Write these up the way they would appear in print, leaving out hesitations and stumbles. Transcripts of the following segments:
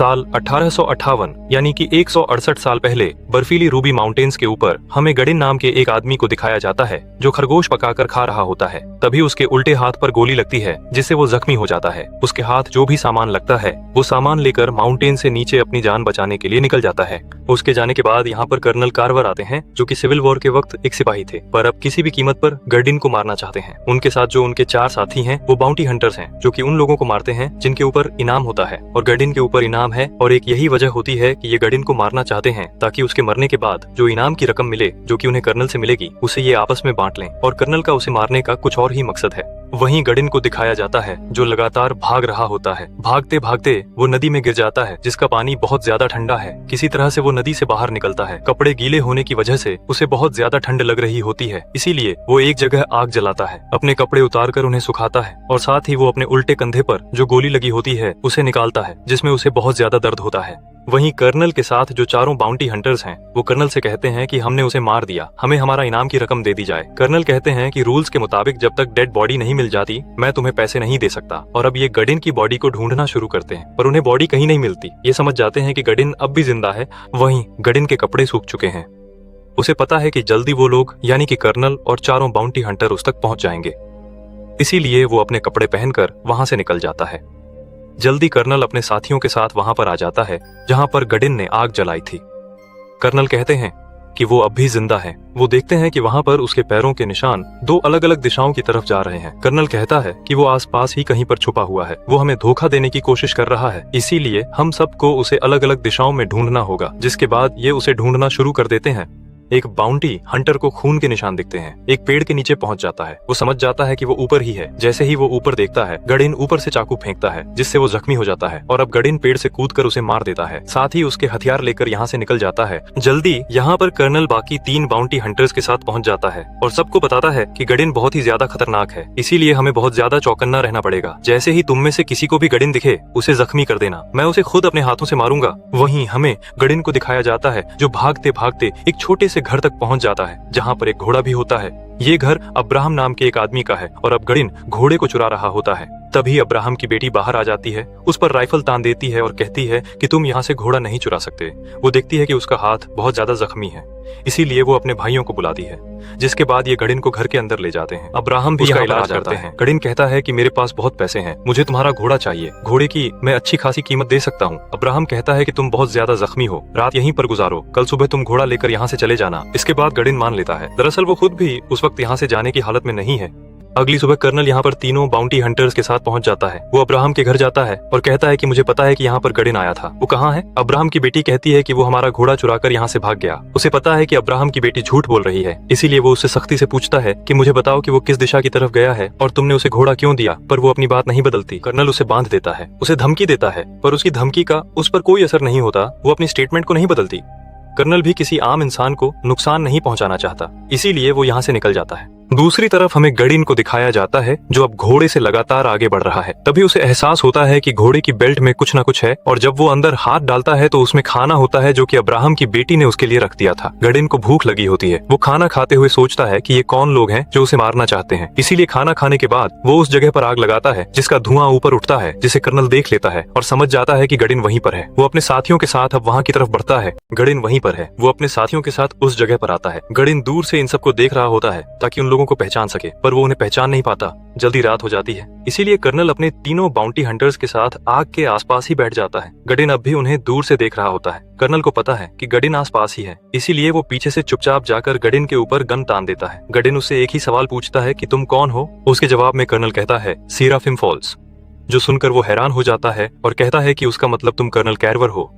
साल 1858 यानी कि 168 साल पहले बर्फीली रूबी माउंटेन्स के ऊपर हमें गडिन नाम के एक आदमी को दिखाया जाता है जो खरगोश पकाकर खा रहा होता है। तभी उसके उल्टे हाथ पर गोली लगती है जिससे वो जख्मी हो जाता है। उसके हाथ जो भी सामान लगता है वो सामान लेकर माउंटेन से नीचे अपनी जान बचाने के लिए निकल जाता है। उसके जाने के बाद यहाँ पर कर्नल कार्वर आते हैं जो कि सिविल वॉर के वक्त एक सिपाही थे, पर अब किसी भी कीमत पर गडिन को मारना चाहते हैं। उनके साथ जो उनके 4 साथी हैं वो बाउंटी हंटर्स हैं जो कि उन लोगों को मारते हैं जिनके ऊपर इनाम होता है, और गडिन के ऊपर इनाम है। और एक यही वजह होती है कि ये गडिन को मारना चाहते हैं ताकि उसके मरने के बाद जो इनाम की रकम मिले जो कि उन्हें कर्नल से मिलेगी उसे ये आपस में बांट लें, और कर्नल का उसे मारने का कुछ और ही मकसद है। वहीं गडिन को दिखाया जाता है जो लगातार भाग रहा होता है। भागते भागते वो नदी में गिर जाता है जिसका पानी बहुत ज्यादा ठंडा है। किसी तरह से वो नदी से बाहर निकलता है। कपड़े गीले होने की वजह से उसे बहुत ज्यादा ठंड लग रही होती है, इसीलिए वो एक जगह आग जलाता है। अपने कपड़े उतार कर उन्हें सुखाता है और साथ ही वो अपने उल्टे कंधे पर जो गोली लगी होती है उसे निकालता है जिसमें उसे बहुत ज्यादा दर्द होता है। वहीं कर्नल के साथ जो 4 बाउंटी हंटर्स हैं वो कर्नल से कहते हैं कि हमने उसे मार दिया, हमें हमारा इनाम की रकम दे दी जाए। कर्नल कहते हैं कि रूल्स के मुताबिक जब तक डेड बॉडी नहीं मिल जाती मैं तुम्हें पैसे नहीं दे सकता। और अब ये गडिन की बॉडी को ढूंढना शुरू करते हैं पर उन्हें बॉडी कहीं नहीं मिलती। ये समझ जाते हैं कि गडिन अब भी जिंदा है। वहीं गडिन के कपड़े सूख चुके हैं। उसे पता है कि जल्दी वो लोग यानी कि कर्नल और 4 बाउंटी हंटर उस तक पहुंच जाएंगे, इसीलिए वो अपने कपड़े पहनकर वहां से निकल जाता है। जल्दी कर्नल अपने साथियों के साथ वहां पर आ जाता है जहां पर गडिन ने आग जलाई थी। कर्नल कहते हैं कि वो अब भी जिंदा है। वो देखते हैं कि वहां पर उसके पैरों के निशान 2 अलग अलग दिशाओं की तरफ जा रहे हैं। कर्नल कहता है कि वो आसपास ही कहीं पर छुपा हुआ है, वो हमें धोखा देने की कोशिश कर रहा है, इसीलिए हम सबको उसे अलग अलग दिशाओं में ढूंढना होगा। जिसके बाद ये उसे ढूंढना शुरू कर देते हैं। एक बाउंटी हंटर को खून के निशान दिखते हैं। एक पेड़ के नीचे पहुंच जाता है। वो समझ जाता है कि वो ऊपर ही है। जैसे ही वो ऊपर देखता है गडिन ऊपर से चाकू फेंकता है जिससे वो जख्मी हो जाता है, और अब गडिन पेड़ से कूदकर उसे मार देता है। साथ ही उसके हथियार लेकर यहाँ से निकल जाता है। जल्दी यहाँ पर कर्नल बाकी 3 बाउंटी हंटर्स के साथ पहुंच जाता है और सबको बताता है कि गडिन बहुत ही ज्यादा खतरनाक है, इसीलिए हमें बहुत ज्यादा चौकन्ना रहना पड़ेगा। जैसे ही तुम में से किसी को भी गडिन दिखे उसे जख्मी कर देना, मैं उसे खुद अपने हाथों से मारूंगा। वहीं हमें गडिन को दिखाया जाता है जो भागते भागते एक छोटे से घर तक पहुंच जाता है जहां पर एक घोड़ा भी होता है। ये घर अब्राहम नाम के एक आदमी का है और अब गडिन घोड़े को चुरा रहा होता है। तभी अब्राहम की बेटी बाहर आ जाती है, उस पर राइफल तान देती है और कहती है कि तुम यहाँ से घोड़ा नहीं चुरा सकते। वो देखती है कि उसका हाथ बहुत ज्यादा जख्मी है, इसीलिए वो अपने भाइयों को बुलाती है। जिसके बाद ये गडिन को घर के अंदर ले जाते हैं। अब्राहम भी उसका इलाज करते हैं। गडिन कहता है कि मेरे पास बहुत पैसे हैं, मुझे तुम्हारा घोड़ा चाहिए, घोड़े की मैं अच्छी खासी कीमत दे सकता हूँ। अब्राहम कहता है कि तुम बहुत ज्यादा जख्मी हो, रात यहीं पर गुजारो, कल सुबह तुम घोड़ा लेकर यहाँ से चले जाना। इसके बाद गडिन मान लेता है। दरअसल वो खुद भी उस वक्त यहाँ से जाने की हालत में नहीं है। अगली सुबह कर्नल यहाँ पर 3 बाउंटी हंटर्स के साथ पहुंच जाता है। वो अब्राहम के घर जाता है और कहता है कि मुझे पता है कि यहाँ पर गडिन आया था, वो कहाँ है? अब्राहम की बेटी कहती है कि वो हमारा घोड़ा चुराकर यहाँ से भाग गया। उसे पता है कि अब्राहम की बेटी झूठ बोल रही है, इसीलिए वो उससे सख्ती से पूछता है कि मुझे बताओ कि वो किस दिशा की तरफ गया है और तुमने उसे घोड़ा क्यों दिया। पर वो अपनी बात नहीं बदलती। कर्नल उसे बांध देता है, उसे धमकी देता है, पर उसकी धमकी का उस पर कोई असर नहीं होता। वो अपनी स्टेटमेंट को नहीं बदलती। कर्नल भी किसी आम इंसान को नुकसान नहीं पहुंचाना चाहता, इसीलिए वो यहाँ से निकल जाता है। दूसरी तरफ हमें गडिन को दिखाया जाता है जो अब घोड़े से लगातार आगे बढ़ रहा है। तभी उसे एहसास होता है कि घोड़े की बेल्ट में कुछ न कुछ है, और जब वो अंदर हाथ डालता है तो उसमें खाना होता है जो कि अब्राहम की बेटी ने उसके लिए रख दिया था। गडिन को भूख लगी होती है। वो खाना खाते हुए सोचता है कि ये कौन लोग हैं जो उसे मारना चाहते हैं, इसीलिए खाना खाने के बाद वो उस जगह पर आग लगाता है जिसका धुआं ऊपर उठता है, जिसे कर्नल देख लेता है और समझ जाता है कि गडिन वहीं पर है। वो अपने साथियों के साथ अब वहां की तरफ बढ़ता है। गडिन वहीं पर है। वो अपने साथियों के साथ उस जगह पर आता है। गडिन दूर से इन सबको देख रहा होता है ताकि उन लोगों को पहचान सके, पर वो उन्हें पहचान नहीं पाता। जल्दी रात हो जाती है, इसीलिए कर्नल अपने 3 बाउंटी हंटर्स के साथ आग के आसपास ही बैठ जाता है। गडिन अब भी उन्हें दूर से देख रहा होता है। कर्नल को पता है कि गडिन आसपास ही है, इसीलिए वो पीछे से चुपचाप जाकर गडिन के ऊपर गन तान देता है। गडिन उससे एक ही सवाल पूछता है कि तुम कौन हो। उसके जवाब में कर्नल कहता है सेराफिम फॉल्स, जो सुनकर वो हैरान हो जाता है और कहता है कि उसका मतलब तुम कर्नल कार्वर हो।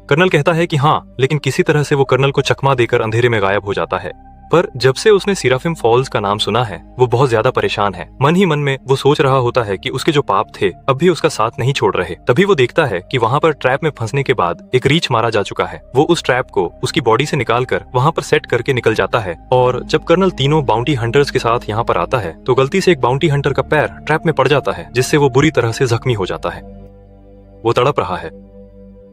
कर्नल कहता है कि हाँ, लेकिन किसी तरह से वो कर्नल को चकमा देकर अंधेरे में गायब हो जाता है। पर जब से उसने सेराफिम फॉल्स का नाम सुना है वो बहुत ज्यादा परेशान है। मन ही मन में वो सोच रहा होता है कि उसके जो पाप थे अब भी उसका साथ नहीं छोड़ रहे। तभी वो देखता है कि वहाँ पर ट्रैप में फंसने के बाद एक रीछ मारा जा चुका है। वो उस ट्रैप को उसकी बॉडी से निकालकर वहाँ पर सेट करके निकल जाता है। और जब कर्नल 3 बाउंटी हंटर्स के साथ यहाँ पर आता है तो गलती से एक बाउंटी हंटर का पैर ट्रैप में पड़ जाता है, जिससे वो बुरी तरह से जख्मी हो जाता है। वो तड़प रहा है।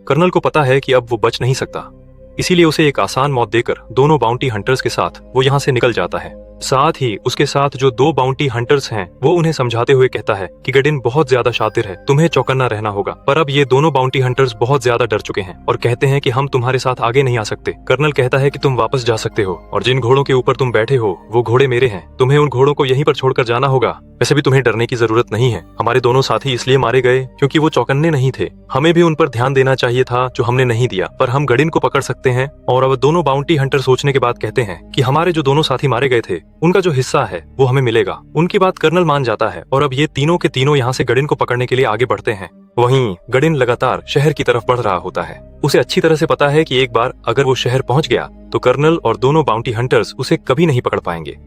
कर्नल को पता है कि अब वो बच नहीं सकता, इसीलिए उसे एक आसान मौत देकर 2 बाउंटी हंटर्स के साथ वो यहाँ से निकल जाता है। साथ ही उसके साथ जो 2 बाउंटी हंटर्स हैं वो उन्हें समझाते हुए कहता है कि गडिन बहुत ज्यादा शातिर है, तुम्हें चौकन्ना रहना होगा। पर अब ये दोनों बाउंटी हंटर्स बहुत ज्यादा डर चुके हैं और कहते हैं कि हम तुम्हारे साथ आगे नहीं आ सकते। कर्नल कहता है कि तुम वापस जा सकते हो और जिन घोड़ों के ऊपर तुम बैठे हो वो घोड़े मेरे हैं, तुम्हें उन घोड़ों को यहीं पर छोड़कर जाना होगा। वैसे भी तुम्हें डरने की जरूरत नहीं है, हमारे दोनों साथी इसलिए मारे गए क्योंकि वो चौकन्ने नहीं थे। हमें भी उन पर ध्यान देना चाहिए था जो हमने नहीं दिया, पर हम गडिन को पकड़ सकते हैं। और अब दोनों बाउंटी हंटर सोचने के बाद कहते हैं कि हमारे जो दोनों साथी मारे गए थे उनका जो हिस्सा है वो हमें मिलेगा। उनकी बात कर्नल मान जाता है और अब ये तीनों के तीनों यहाँ से गडिन को पकड़ने के लिए आगे बढ़ते हैं। वहीं गडिन लगातार शहर की तरफ बढ़ रहा होता है। उसे अच्छी तरह से पता है कि एक बार अगर वो शहर पहुंच गया तो कर्नल और दोनों बाउंटी हंटर्स उसे कभी नहीं पकड़ पाएंगे।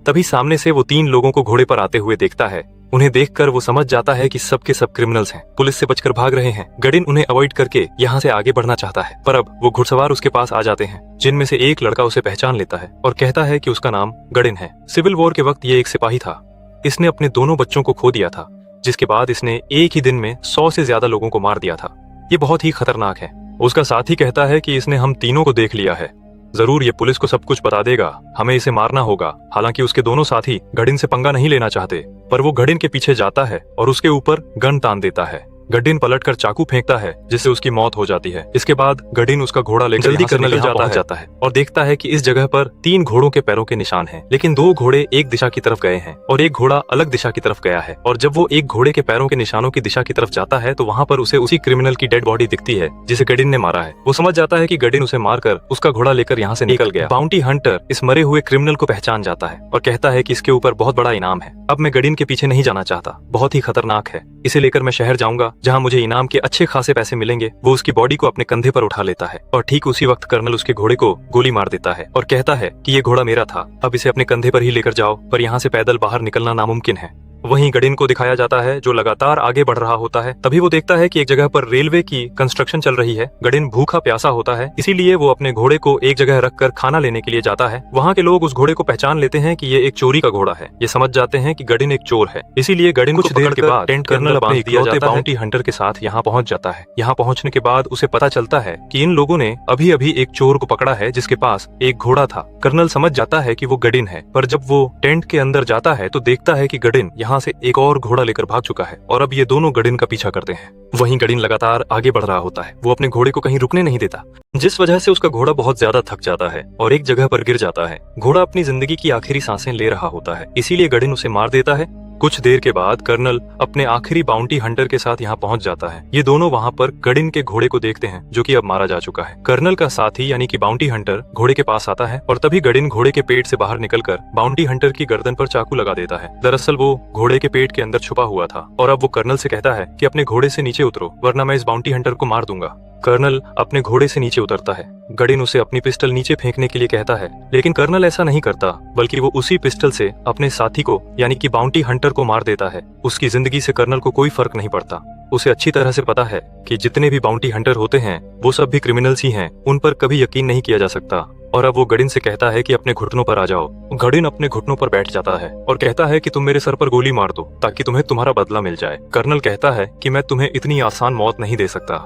तभी सामने से वो 3 लोगों को घोड़े पर आते हुए देखता है। उन्हें देखकर वो समझ जाता है कि सब के सब क्रिमिनल्स हैं, पुलिस से बचकर भाग रहे हैं। गडिन उन्हें अवॉइड करके यहाँ से आगे बढ़ना चाहता है, पर अब वो घुड़सवार उसके पास आ जाते हैं, जिनमें से एक लड़का उसे पहचान लेता है और कहता है कि उसका नाम गडिन है। सिविल वॉर के वक्त ये एक सिपाही था। इसने अपने दोनों बच्चों को खो दिया था, जिसके बाद इसने एक ही दिन में 100 से ज्यादा लोगों को मार दिया था। ये बहुत ही खतरनाक है। उसका साथी कहता है कि इसने हम तीनों को देख लिया है, जरूर ये पुलिस को सब कुछ बता देगा, हमें इसे मारना होगा। हालांकि उसके दोनों साथी गडिन से पंगा नहीं लेना चाहते, पर वो गडिन के पीछे जाता है और उसके ऊपर गन तान देता है। गडिन पलटकर चाकू फेंकता है जिससे उसकी मौत हो जाती है। इसके बाद गडिन उसका घोड़ा लेकर जल्दी करने जाता है और देखता है कि इस जगह पर 3 घोड़ों के पैरों के निशान हैं, लेकिन 2 घोड़े एक दिशा की तरफ गए हैं और एक घोड़ा अलग दिशा की तरफ गया है। और जब वो एक घोड़े के पैरों के निशानों की दिशा की तरफ जाता है तो वहाँ पर उसे उसी क्रिमिनल की डेड बॉडी दिखती है जिसे गडिन ने मारा है। वो समझ जाता है कि गडिन उसे मारकर उसका घोड़ा लेकर यहाँ से निकल गया। बाउंटी हंटर इस मरे हुए क्रिमिनल को पहचान जाता है और कहता है कि इसके ऊपर बहुत बड़ा इनाम है। अब मैं गडिन के पीछे नहीं जाना चाहता, बहुत ही खतरनाक है। इसे लेकर मैं शहर जाऊंगा जहाँ मुझे इनाम के अच्छे खासे पैसे मिलेंगे। वो उसकी बॉडी को अपने कंधे पर उठा लेता है और ठीक उसी वक्त कर्नल उसके घोड़े को गोली मार देता है और कहता है कि ये घोड़ा मेरा था, अब इसे अपने कंधे पर ही लेकर जाओ, पर यहाँ से पैदल बाहर निकलना नामुमकिन है। वहीं गडिन को दिखाया जाता है जो लगातार आगे बढ़ रहा होता है। तभी वो देखता है कि एक जगह पर रेलवे की कंस्ट्रक्शन चल रही है। गडिन भूखा प्यासा होता है, इसीलिए वो अपने घोड़े को एक जगह रखकर खाना लेने के लिए जाता है। वहाँ के लोग उस घोड़े को पहचान लेते हैं कि ये एक चोरी का घोड़ा है। ये समझ जाते हैं कि गडिन एक चोर है, इसीलिए गडिन कुछ देर के बाद टेंट कर्नल बांध दिया जाता है। बाउंटी हंटर के साथ यहाँ पहुँच जाता है। यहाँ पहुँचने के बाद उसे पता चलता है कि इन लोगों ने अभी अभी एक चोर को पकड़ा है जिसके पास एक घोड़ा था। कर्नल समझ जाता है कि वो गडिन है, पर जब वो टेंट के अंदर जाता है तो देखता है कि गडिन यहाँ से एक और घोड़ा लेकर भाग चुका है और अब ये दोनों गडिन का पीछा करते हैं। वहीं गडिन लगातार आगे बढ़ रहा होता है। वो अपने घोड़े को कहीं रुकने नहीं देता, जिस वजह से उसका घोड़ा बहुत ज्यादा थक जाता है और एक जगह पर गिर जाता है। घोड़ा अपनी जिंदगी की आखिरी सांसें ले रहा होता है, इसीलिए गडिन उसे मार देता है। कुछ देर के बाद कर्नल अपने आखिरी बाउंटी हंटर के साथ यहाँ पहुंच जाता है। ये दोनों वहाँ पर गडिन के घोड़े को देखते हैं जो कि अब मारा जा चुका है। कर्नल का साथी यानी कि बाउंटी हंटर घोड़े के पास आता है और तभी गडिन घोड़े के पेट से बाहर निकलकर बाउंटी हंटर की गर्दन पर चाकू लगा देता है। दरअसल वो घोड़े के पेट के अंदर छुपा हुआ था और अब वो कर्नल से कहता है कि अपने घोड़े से नीचे उतरो वरना मैं इस बाउंटी हंटर को मार दूंगा। कर्नल अपने घोड़े से नीचे उतरता है। गडिन उसे अपनी पिस्टल नीचे फेंकने के लिए कहता है, लेकिन कर्नल ऐसा नहीं करता, बल्कि वो उसी पिस्टल से अपने साथी को यानी कि बाउंटी हंटर को मार देता है। उसकी जिंदगी से कर्नल को कोई फर्क नहीं पड़ता। उसे अच्छी तरह से पता है कि जितने भी बाउंटी हंटर होते हैं वो सब भी क्रिमिनल्स ही हैं, उन पर कभी यकीन नहीं किया जा सकता। और अब वो गडिन से कहता है कि अपने घुटनों पर आ जाओ। गडिन अपने घुटनों पर बैठ जाता है और कहता है कि तुम मेरे सर पर गोली मार दो ताकि तुम्हें तुम्हारा बदला मिल जाए। कर्नल कहता है कि मैं तुम्हें इतनी आसान मौत नहीं दे सकता।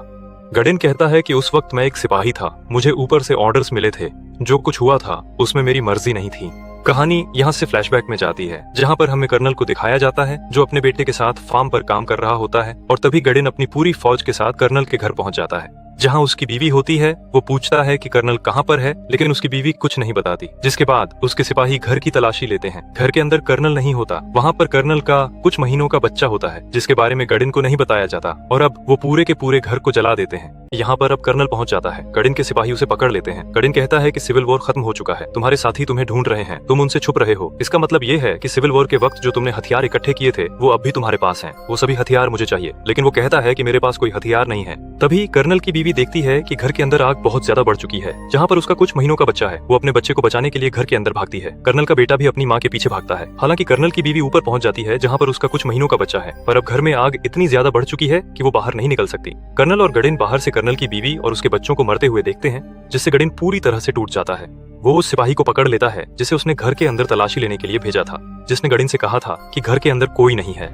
गडिन कहता है कि उस वक्त मैं एक सिपाही था, मुझे ऊपर से ऑर्डर्स मिले थे, जो कुछ हुआ था उसमें मेरी मर्जी नहीं थी। कहानी यहाँ से फ्लैशबैक में जाती है जहाँ पर हमें कर्नल को दिखाया जाता है जो अपने बेटे के साथ फार्म पर काम कर रहा होता है और तभी गडिन अपनी पूरी फौज के साथ कर्नल के घर पहुंच जाता है जहाँ उसकी बीवी होती है। वो पूछता है कि कर्नल कहाँ पर है, लेकिन उसकी बीवी कुछ नहीं बताती, जिसके बाद उसके सिपाही घर की तलाशी लेते हैं। घर के अंदर कर्नल नहीं होता, वहाँ पर कर्नल का कुछ महीनों का बच्चा होता है जिसके बारे में गडिन को नहीं बताया जाता और अब वो पूरे के पूरे घर को जला देते हैं। यहाँ पर अब कर्नल पहुंच जाता है। गडिन के सिपाही उसे पकड़ लेते हैं। गडिन कहता है कि सिविल वॉर खत्म हो चुका है, तुम्हारे साथी तुम्हें ढूंढ रहे हैं, तुम उनसे छुप रहे हो। इसका मतलब ये है कि सिविल वॉर के वक्त जो तुमने हथियार इकट्ठे किए थे वो अब भी तुम्हारे पास हैं। वो सभी हथियार मुझे चाहिए, लेकिन वो कहता है कि मेरे पास कोई हथियार नहीं है। तभी कर्नल की बीवी देखती है कि घर के अंदर आग बहुत ज्यादा बढ़ चुकी है, जहाँ पर उसका कुछ महीनों का बच्चा है। वो अपने बच्चे को बचाने के लिए घर के अंदर भागती है। कर्नल का बेटा भी अपनी माँ के पीछे भागता है। हालांकि कर्नल की बीवी ऊपर पहुंच जाती है जहाँ पर उसका कुछ महीनों का बच्चा है, पर अब घर में आग इतनी ज्यादा बढ़ चुकी है कि वो बाहर नहीं निकल सकती। कर्नल और गडिन बाहर से कर्नल की बीवी और उसके बच्चों को मरते हुए देखते हैं, जिससे गडिन पूरी तरह से टूट जाता है। वो उस सिपाही को पकड़ लेता है जिसे उसने घर के अंदर तलाशी लेने के लिए भेजा था, जिसने गडिन से कहा था कि घर के अंदर कोई नहीं है।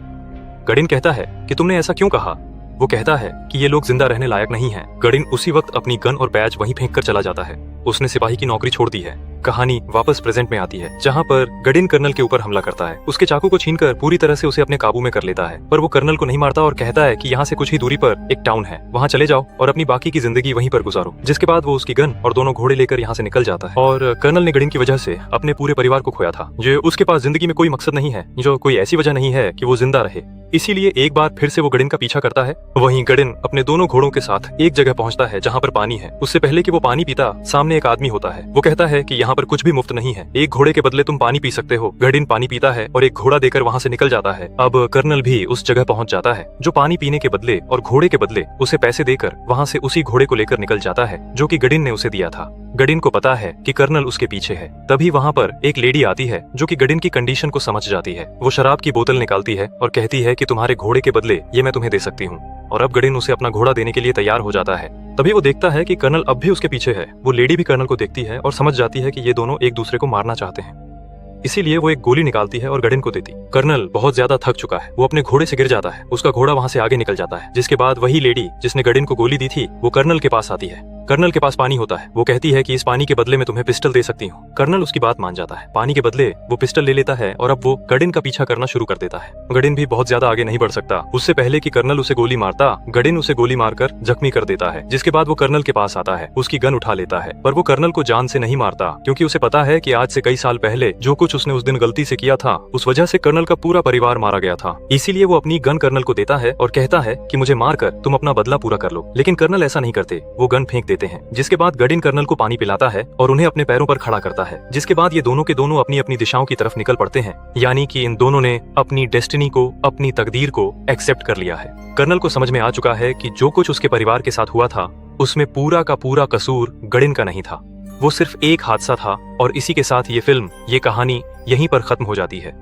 गडिन कहता है कि तुमने ऐसा क्यों कहा। वो कहता है कि ये लोग जिंदा रहने लायक नहीं हैं। गडिन उसी वक्त अपनी गन और बैज वहीं फेंक कर चला जाता है। उसने सिपाही की नौकरी छोड़ दी है। कहानी वापस प्रेजेंट में आती है, जहाँ पर गडिन कर्नल के ऊपर हमला करता है। उसके चाकू को छीनकर पूरी तरह से उसे अपने काबू में कर लेता है, पर वो कर्नल को नहीं मारता और कहता है कि यहाँ से कुछ ही दूरी पर एक टाउन है, वहाँ चले जाओ और अपनी बाकी की जिंदगी वहीं पर गुजारो। जिसके बाद वो उसकी गन और दोनों घोड़े लेकर यहाँ से निकल जाता है। और कर्नल ने गडिन की वजह से अपने पूरे परिवार को खोया था। जो उसके पास जिंदगी में कोई मकसद नहीं है, जो कोई ऐसी वजह नहीं है कि वो जिंदा रहे, इसीलिए एक बार फिर से वो गडिन का पीछा करता है। वहीं गडिन अपने दोनों घोड़ों के साथ एक जगह पहुंचता है जहां पर पानी है। उससे पहले कि वो पानी पीता, सामने एक आदमी होता है। वो कहता है कि यहाँ पर कुछ भी मुफ्त नहीं है, एक घोड़े के बदले तुम पानी पी सकते हो। गडिन पानी पीता है और एक घोड़ा देकर वहाँ से निकल जाता है। अब कर्नल भी उस जगह पहुंच जाता है जो पानी पीने के बदले और घोड़े के बदले उसे पैसे देकर वहाँ से उसी घोड़े को लेकर निकल जाता है जो कि गडिन ने उसे दिया था। गडिन को पता है कि कर्नल उसके पीछे है। तभी वहाँ पर एक लेडी आती है जो कि गडिन की कंडीशन को समझ जाती है। वो शराब की बोतल निकालती है और कहती है कि तुम्हारे घोड़े के बदले ये मैं तुम्हें दे सकती हूँ। और अब गडिन उसे अपना घोड़ा देने के लिए तैयार हो जाता है। तभी वो देखता है कि कर्नल अब भी उसके पीछे है। वो लेडी भी कर्नल को देखती है और समझ जाती है कि ये दोनों एक दूसरे को मारना चाहते हैं, इसीलिए वो एक गोली निकालती है और गडिन को देती। कर्नल बहुत ज्यादा थक चुका है, वो अपने घोड़े से गिर जाता है। उसका घोड़ा वहाँ से आगे निकल जाता है। जिसके बाद वही लेडी जिसने गडिन को गोली दी थी वो कर्नल के पास आती है। कर्नल के पास पानी होता है। वो कहती है कि इस पानी के बदले में तुम्हें पिस्टल दे सकती हूँ। कर्नल उसकी बात मान जाता है। पानी के बदले वो पिस्टल ले लेता है और अब वो गडिन का पीछा करना शुरू कर देता है। गडिन भी बहुत ज्यादा आगे नहीं बढ़ सकता। उससे पहले कि कर्नल उसे गोली मारता, गडिन उसे गोली मारकर जख्मी कर देता है। जिसके बाद वो कर्नल के पास आता है, उसकी गन उठा लेता है, पर वो कर्नल को जान से नहीं मारता, क्योंकि उसे पता है कि आज से कई साल पहले जो कुछ उसने उस दिन गलती से किया था, उस वजह से कर्नल का पूरा परिवार मारा गया था। इसीलिए वो अपनी गन कर्नल को देता है और कहता है कि मुझे मारकर तुम अपना बदला पूरा कर लो। लेकिन कर्नल ऐसा नहीं करते, वो गन फेंक देते हैं। जिसके बाद गडिन कर्नल को पानी पिलाता है और उन्हें अपने पैरों पर खड़ा करता है। जिसके बाद ये दोनों के दोनों अपनी अपनी दिशाओं की तरफ निकल पड़ते हैं, यानी कि इन दोनों ने अपनी डेस्टिनी को, अपनी तकदीर को एक्सेप्ट कर लिया है। कर्नल को समझ में आ चुका है कि जो कुछ उसके परिवार के साथ हुआ था उसमें पूरा का पूरा कसूर गडिन का नहीं था, वो सिर्फ एक हादसा था। और इसी के साथ ये फिल्म, ये कहानी यहीं पर खत्म हो जाती है।